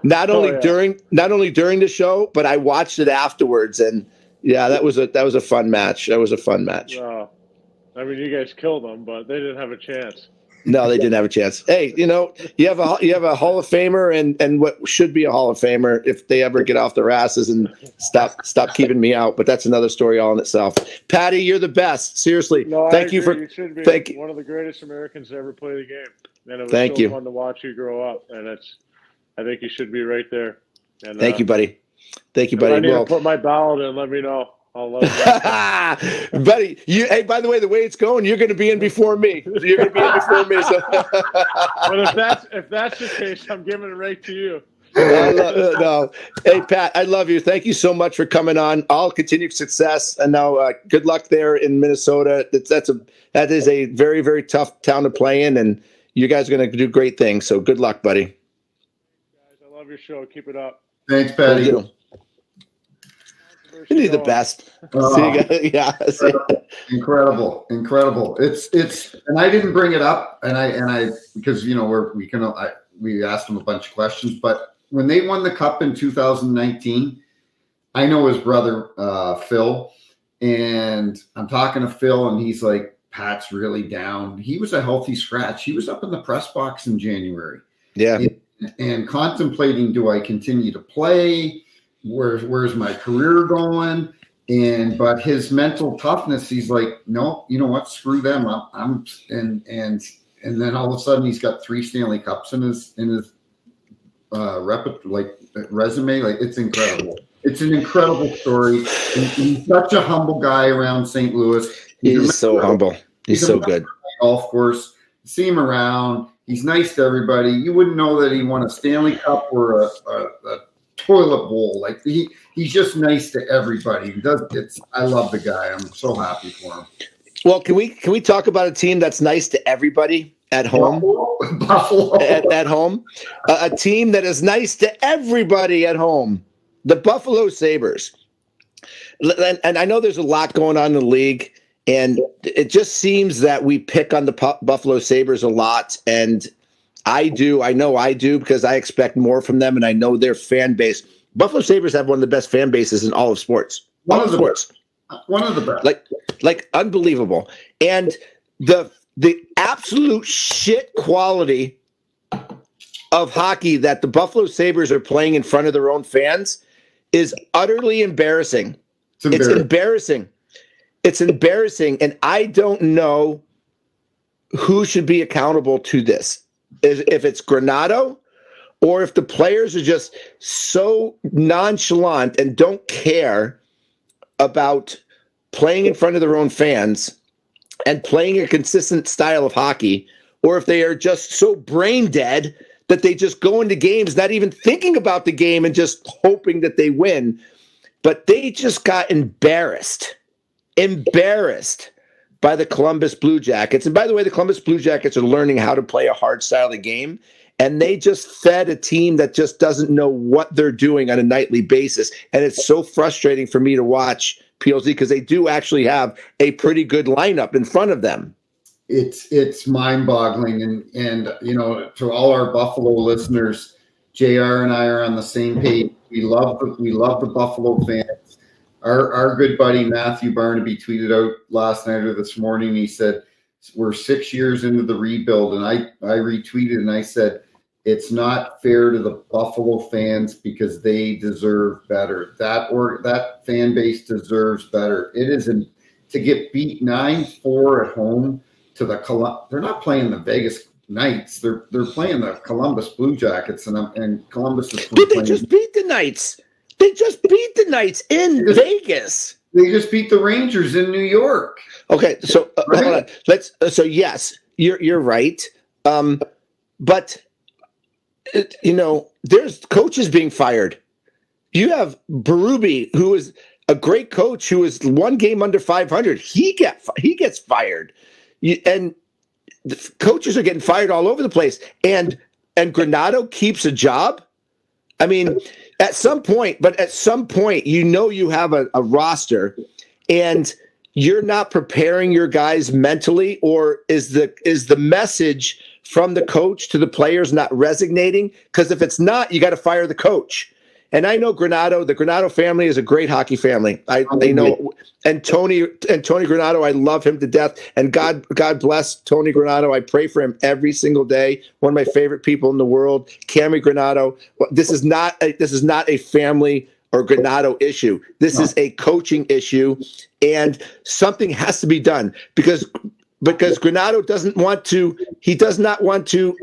not only during the show, but I watched it afterwards, and yeah, that was a fun match. That was a fun match. I mean, you guys killed them, but they didn't have a chance. No, they didn't have a chance. Hey, you have a Hall of Famer and what should be a Hall of Famer if they ever get off their asses and stop keeping me out. But that's another story all in itself. Patty, you're the best. Seriously, no, thank you for. You should be one of the greatest Americans to ever play the game, and it was fun to watch you grow up. And I think you should be right there. And, thank you, buddy. Thank you, buddy. If I need to put my ballot in, let me know. I'll love it. Buddy, hey, by the way, the way it's going, you're going to be in before me. You're going to be in before me. So. But if that's the case, I'm giving it right to you. No. Hey, Pat, I love you. Thank you so much for coming on. All continued success. And now good luck there in Minnesota. That is a very, very tough town to play in, and you guys are going to do great things. So good luck, buddy. Guys, I love your show. Keep it up. Thanks, Patty. You're the best. Yeah. Incredible. It's, and I didn't bring it up, and I because we asked him a bunch of questions, but when they won the cup in 2019, I know his brother Phil, and I'm talking to Phil, and he's like, Pat's really down. He was a healthy scratch. He was up in the press box in January. Yeah. And contemplating, do I continue to play? Where's my career going? But his mental toughness, he's like, no, you know what? Screw them. And then all of a sudden he's got 3 Stanley Cups in his resume. Like, it's incredible. It's an incredible story. He's such a humble guy around St. Louis. He's so humble. He's so good. Golf course. See him around. He's nice to everybody. You wouldn't know that he won a Stanley Cup or a toilet bowl. Like, he's just nice to everybody. I love the guy. I'm so happy for him. Well, can we talk about a team that's nice to everybody at home? Buffalo. At home, a team that is nice to everybody at home. The Buffalo Sabres. And I know there's a lot going on in the league, and it just seems that we pick on the Buffalo Sabres a lot, and I know I do, because I expect more from them, and I know their fan base. Buffalo Sabres have one of the best fan bases in all of sports. One of the best. Like unbelievable. And the absolute shit quality of hockey that the Buffalo Sabres are playing in front of their own fans is utterly embarrassing. It's embarrassing. It's embarrassing, and I don't know who should be accountable to this. If it's Granato, or if the players are just so nonchalant and don't care about playing in front of their own fans and playing a consistent style of hockey, or if they are just so brain dead that they just go into games not even thinking about the game and just hoping that they win. But they just got embarrassed by the Columbus Blue Jackets. And by the way, the Columbus Blue Jackets are learning how to play a hard style of game. And they just fed a team that just doesn't know what they're doing on a nightly basis. And it's so frustrating for me to watch, PLZ, because they do actually have a pretty good lineup in front of them. It's mind-boggling. And to all our Buffalo listeners, JR and I are on the same page. We love the Buffalo fans. Our good buddy Matthew Barnaby tweeted out last night or this morning. He said, we're 6 years into the rebuild. And I retweeted and I said, it's not fair to the Buffalo fans because they deserve better. That fan base deserves better. It isn't to get beat 9-4 at home to they're not playing the Vegas Knights. They're playing the Columbus Blue Jackets, and Columbus is. Did they just beat the Knights? They just beat the Knights in Vegas. They just beat the Rangers in New York. Okay, so hold on. So yes, you're right. But there's coaches being fired. You have Berube, who is a great coach, who is one game under 500. He gets fired, and the coaches are getting fired all over the place. And Granato keeps a job. I mean, at some point, you have a roster, and you're not preparing your guys mentally, or is the message from the coach to the players not resonating? Because if it's not, you got to fire the coach. And I know the Granato family is a great hockey family. They know, and Tony Granato, I love him to death. And God bless Tony Granato. I pray for him every single day. One of my favorite people in the world, Cammy Granato. This is not a family or Granato issue. This is a coaching issue, and something has to be done because Granato doesn't want to. He doesn't want to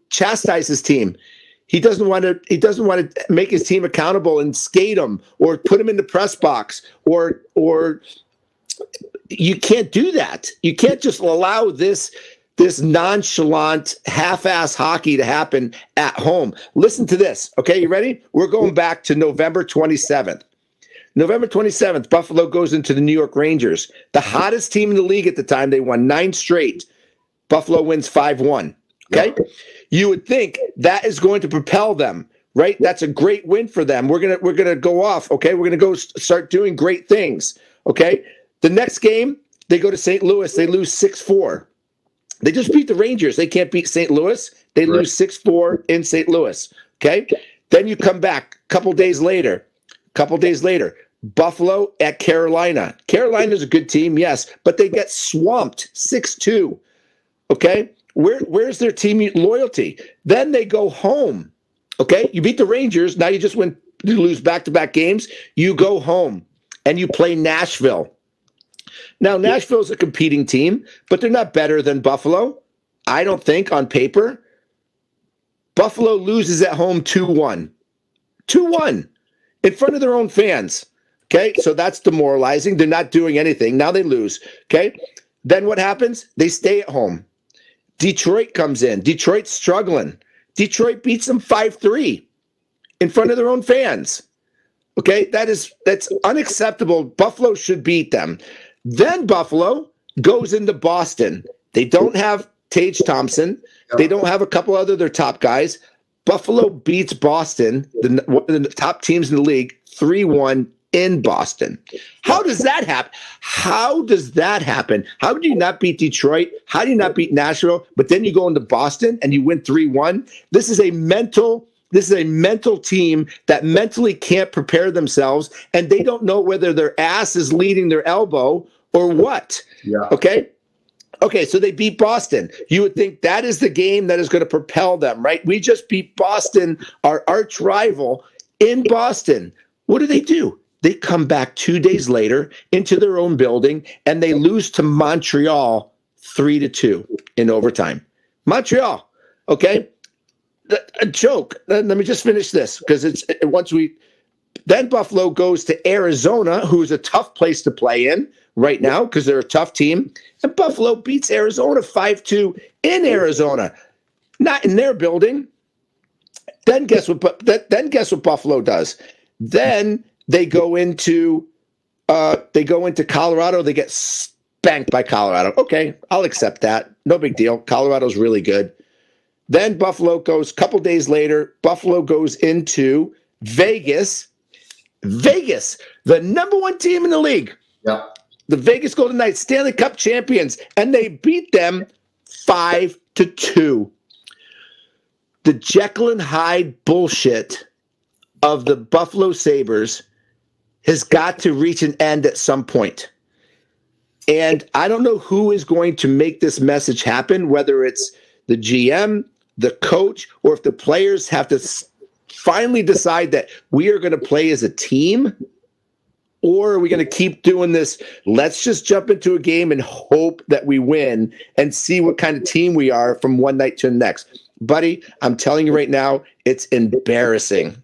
chastise his team. He doesn't want to make his team accountable and skate them or put them in the press box or you can't do that. You can't just allow this nonchalant half-ass hockey to happen at home. Listen to this. Okay, you ready? We're going back to November 27th. November 27th, Buffalo goes into the New York Rangers. The hottest team in the league at the time. They won 9 straight. Buffalo wins 5-1. Okay? You would think that is going to propel them, right? That's a great win for them. We're gonna go off, okay? We're gonna go start doing great things, okay? The next game, they go to St. Louis. They lose 6-4. They just beat the Rangers. They can't beat St. Louis. They lose 6-4 in St. Louis, okay? Then you come back a couple days later, Buffalo at Carolina. Carolina's a good team, yes, but they get swamped 6-2, okay? Where's their team loyalty? Then they go home. Okay, you beat the Rangers. Now you lose back-to-back games. You go home and you play Nashville. Now Nashville's a competing team, but they're not better than Buffalo. I don't think on paper. Buffalo loses at home 2-1. 2-1 in front of their own fans. Okay, so that's demoralizing. They're not doing anything. Now they lose. Okay, then what happens? They stay at home. Detroit comes in. Detroit's struggling. Detroit beats them 5-3 in front of their own fans. Okay, that's unacceptable. Buffalo should beat them. Then Buffalo goes into Boston. They don't have Tage Thompson. They don't have a couple other their top guys. Buffalo beats Boston, one of the top teams in the league, 3-1 in Boston. How does that happen? How do you not beat Detroit? How do you not beat Nashville? But then you go into Boston and you win 3-1. This is a mental team that mentally can't prepare themselves, and they don't know whether their ass is leading their elbow or what. Yeah. Okay, so they beat Boston. You would think that is the game that is going to propel them, right? We just beat Boston, our arch rival, in Boston. What do? They come back 2 days later into their own building, and they lose to Montreal 3-2 in overtime. Montreal, okay? A joke. Let me just finish this because then Buffalo goes to Arizona, who's a tough place to play in right now because they're a tough team, and Buffalo beats Arizona 5-2 in Arizona, not in their building. Then guess what Buffalo does? Then they go into Colorado. They get spanked by Colorado. Okay, I'll accept that. No big deal. Colorado's really good. Then Buffalo goes a couple days later. Buffalo goes into Vegas. Vegas, the number 1 team in the league. Yeah. The Vegas Golden Knights, Stanley Cup champions, and they beat them 5-2. The Jekyll and Hyde bullshit of the Buffalo Sabres has got to reach an end at some point. And I don't know who is going to make this message happen, whether it's the GM, the coach, or if the players have to finally decide that we are going to play as a team, or are we going to keep doing this? Let's just jump into a game and hope that we win and see what kind of team we are from one night to the next. Buddy, I'm telling you right now, it's embarrassing.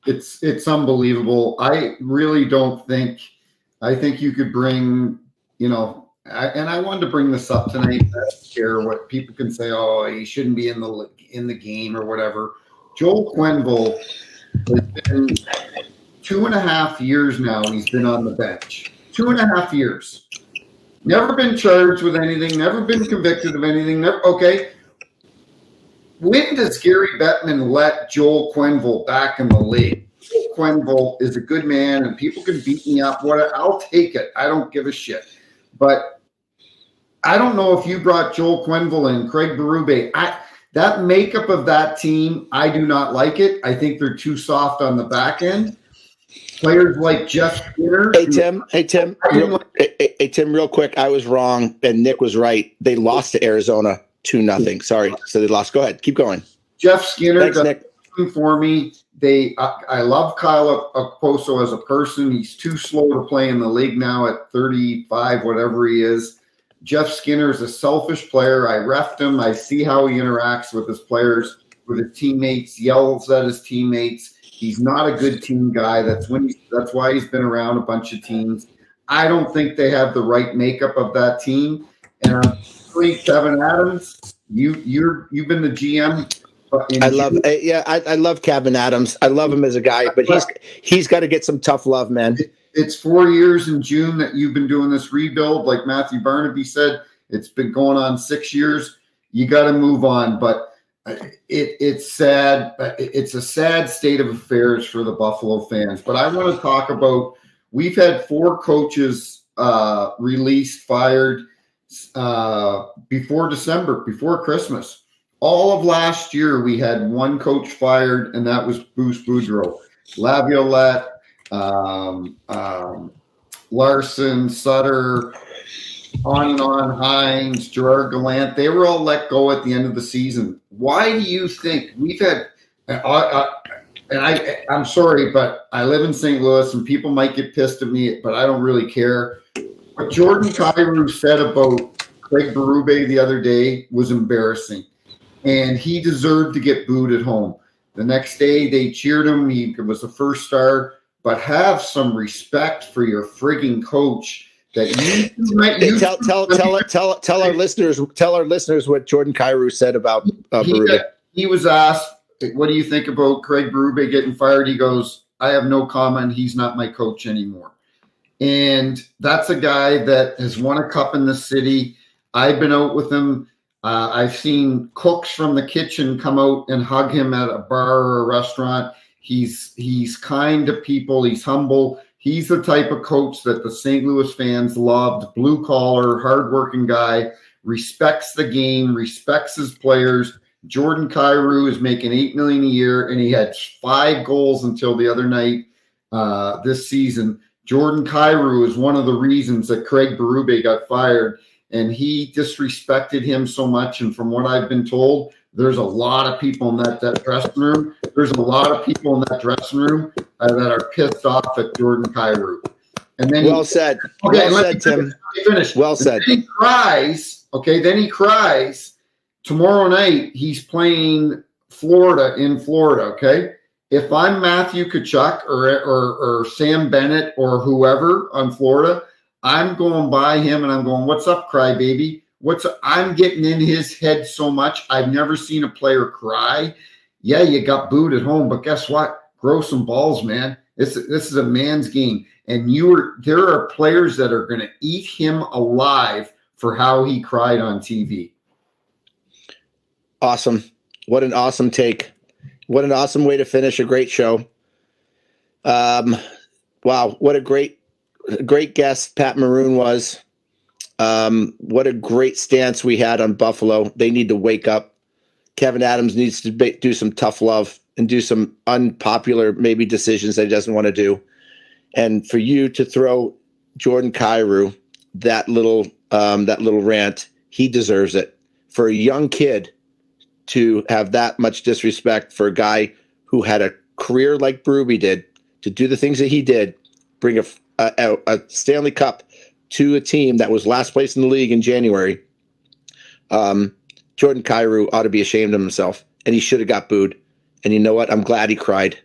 It's unbelievable. I really don't think – I think you could bring, and I wanted to bring this up tonight. I don't care what people can say, oh, he shouldn't be in the game or whatever. Joel Quenneville has been 2.5 years now. He's been on the bench. 2.5 years. Never been charged with anything. Never been convicted of anything. Okay. When does Gary Bettman let Joel Quenneville back in the league? Joel Quenneville is a good man, and people can beat me up. I'll take it. I don't give a shit. But I don't know if you brought Joel Quenneville and Craig Berube. That makeup of that team, I do not like it. I think they're too soft on the back end. Players like Jeff Skinner. Hey, Tim, real quick. I was wrong, and Nick was right. They lost to Arizona 2-0. Sorry. So they lost. Go ahead. Keep going. Jeff Skinner. Thanks, Nick. For me, I love Kyle Okposo as a person. He's too slow to play in the league now at 35, whatever he is. Jeff Skinner is a selfish player. I reffed him. I see how he interacts with his players, with his teammates, yells at his teammates. He's not a good team guy. That's why he's been around a bunch of teams. I don't think they have the right makeup of that team. And Kevin Adams, you've been the GM. I love Kevin Adams. I love him as a guy, but he's got to get some tough love, man. It's 4 years in June that you've been doing this rebuild. Like Matthew Barnaby said, it's been going on 6 years. You got to move on, but it's sad. It's a sad state of affairs for the Buffalo fans. But I want to talk about, we've had 4 coaches released, fired before December, before Christmas. All of last year, we had 1 coach fired, and that was Bruce Boudreau. Laviolette, Larson, Sutter, on and on, Hines, Gerard Gallant, they were all let go at the end of the season. Why do you think we've had I'm sorry, but I live in St. Louis, and people might get pissed at me, but I don't really care. What Jordan Kyrou said about Craig Berube the other day was embarrassing, and he deserved to get booed at home. The next day, they cheered him. He was the first star. But have some respect for your frigging coach. That tell our listeners what Jordan Kyrou said about Berube. He was asked, "What do you think about Craig Berube getting fired?" He goes, "I have no comment. He's not my coach anymore." And that's a guy that has won a cup in the city. I've been out with him. I've seen cooks from the kitchen come out and hug him at a bar or a restaurant. He's kind to people. He's humble. He's the type of coach that the St. Louis fans loved. Blue collar, hardworking guy, respects the game, respects his players. Jordan Kyrou is making $8 million a year, and he had 5 goals until the other night this season. Jordan Kyrou is one of the reasons that Craig Berube got fired, and he disrespected him so much. And from what I've been told, there's a lot of people in that dressing room. There's a lot of people in that dressing room that are pissed off at Jordan Kyrou. And then well said. Okay, well said, Tim. Finish. Well said. Then he cries. Okay, then he cries. Tomorrow night he's playing Florida in Florida. Okay, if I'm Matthew Tkachuk or Sam Bennett or whoever on Florida, I'm going by him and I'm going, "What's up, crybaby?" I'm getting in his head so much. I've never seen a player cry. Yeah, you got booed at home, but guess what? Grow some balls, man. This is a man's game. And there are players that are going to eat him alive for how he cried on TV. Awesome. What an awesome take. What an awesome way to finish a great show. Wow, what a great guest Pat Maroon was. What a great stance we had on Buffalo. They need to wake up. Kevin Adams needs to do some tough love and do some unpopular maybe decisions that he doesn't want to do. And for you to throw Jordan Kyrou that little rant, he deserves it. For a young kid to have that much disrespect for a guy who had a career like Berube did, to do the things that he did, bring a Stanley Cup to a team that was last place in the league in January, Jordan Kyrou ought to be ashamed of himself, and he should have got booed. And you know what? I'm glad he cried.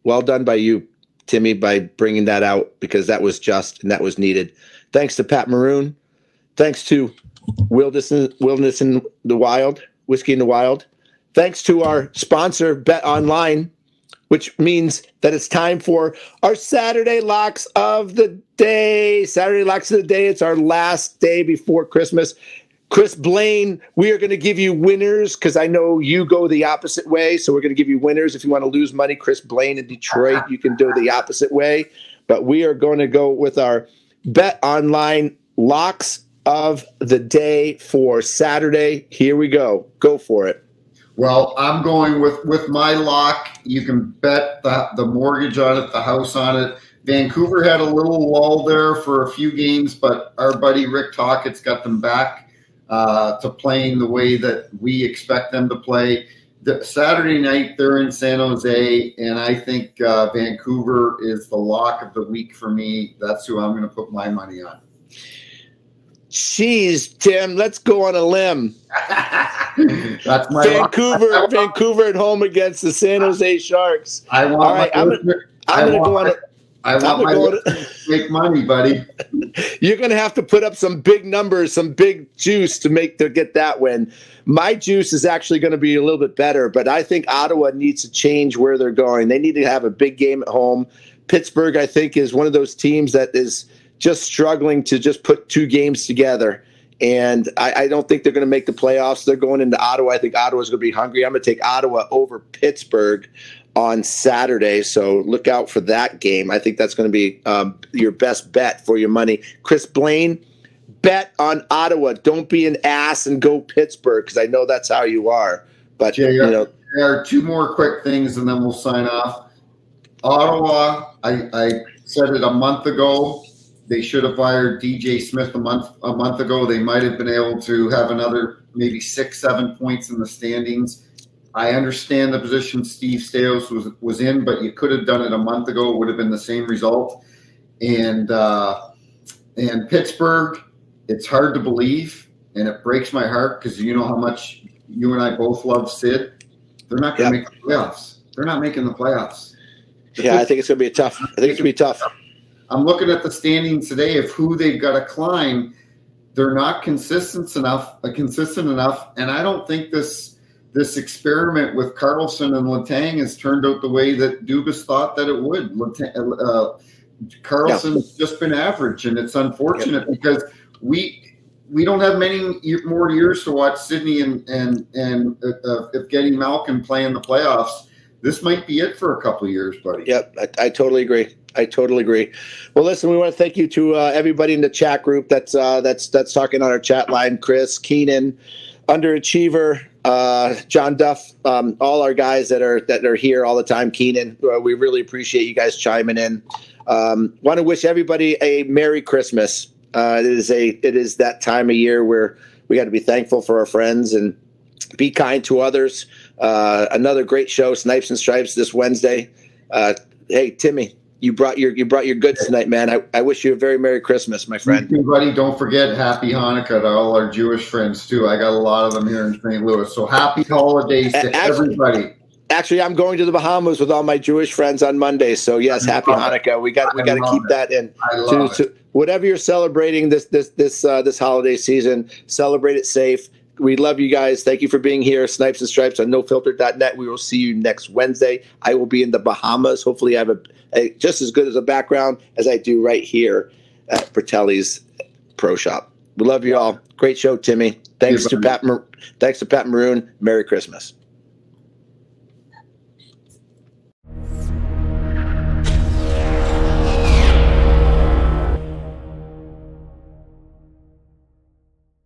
Well done by you, Timmy, by bringing that out, because that was just and that was needed. Thanks to Pat Maroon. Thanks to Wilderness in the Wild, Whiskey in the Wild. Thanks to our sponsor, Bet Online, which means that it's time for our Saturday Locks of the Day. Saturday Locks of the Day. It's our last day before Christmas. Chris Blaine, we are going to give you winners because I know you go the opposite way. So we're going to give you winners. If you want to lose money, Chris Blaine in Detroit, you can do the opposite way. But we are going to go with our Bet Online Locks of the day for Saturday. Here we go. Go for it. Well, I'm going with my lock. You can bet the mortgage on it, the house on it. Vancouver had a little lull there for a few games, but our buddy Rick Tockett's got them back to playing the way that we expect them to play. Saturday night, they're in San Jose, and I think Vancouver is the lock of the week for me. That's who I'm going to put my money on. Jeez, Tim, let's go on a limb. That's my Vancouver at home against the San Jose Sharks. I want All right, I'm going to go on to make money, buddy. You're going to have to put up some big numbers, some big juice to get that win. My juice is actually going to be a little bit better, but I think Ottawa needs to change where they're going. They need to have a big game at home. Pittsburgh, I think, is one of those teams that is just struggling to just put two games together. And I don't think they're going to make the playoffs. They're going into Ottawa. I think Ottawa's going to be hungry. I'm going to take Ottawa over Pittsburgh on Saturday, so look out for that game. I think that's going to be your best bet for your money. Chris Blaine, bet on Ottawa. Don't be an ass and go Pittsburgh, because I know that's how you are. But there are two more quick things, and then we'll sign off. Ottawa, I said it a month ago. They should have fired DJ Smith a month ago. They might have been able to have another maybe 6-7 points in the standings. I understand the position Steve Staios was in, but you could have done it a month ago. It would have been the same result. And Pittsburgh, it's hard to believe, and it breaks my heart because you know how much you and I both love Sid. They're not going to make the playoffs. They're not making the playoffs. I think it's going to be tough. I'm looking at the standings today of who they've got to climb. They're not consistent enough, and I don't think this experiment with Carlson and Letang has turned out the way that Dubas thought that it would. Carlson's just been average, and it's unfortunate because we don't have many more years to watch Sydney and Evgeny Malkin play in the playoffs. This might be it for a couple of years, buddy. Yep, I totally agree. Well, listen, we want to thank you to everybody in the chat group that's talking on our chat line. Chris, Keenan, Underachiever, John Duff, all our guys that are here all the time. Keenan, we really appreciate you guys chiming in. Want to wish everybody a Merry Christmas. It is that time of year where we got to be thankful for our friends and be kind to others. Another great show, Snipes and Stripes, this Wednesday. Hey, Timmy, you brought your goods tonight, man. I wish you a very Merry Christmas, my friend. You too, buddy. Don't forget Happy Hanukkah to all our Jewish friends too. I got a lot of them here in St. Louis. So happy holidays to everybody. Actually, I'm going to the Bahamas with all my Jewish friends on Monday. So yes, happy Hanukkah. We got to keep that in. To whatever you're celebrating this holiday season, celebrate it safe. We love you guys. Thank you for being here. Snipes and Stripes on nofilter.net. We will see you next Wednesday. I will be in the Bahamas. Hopefully I have a just as good as a background as I do right here at Bertelli's Pro Shop. We love you all. Great show, Timmy. Thanks to Pat Maroon. Merry Christmas.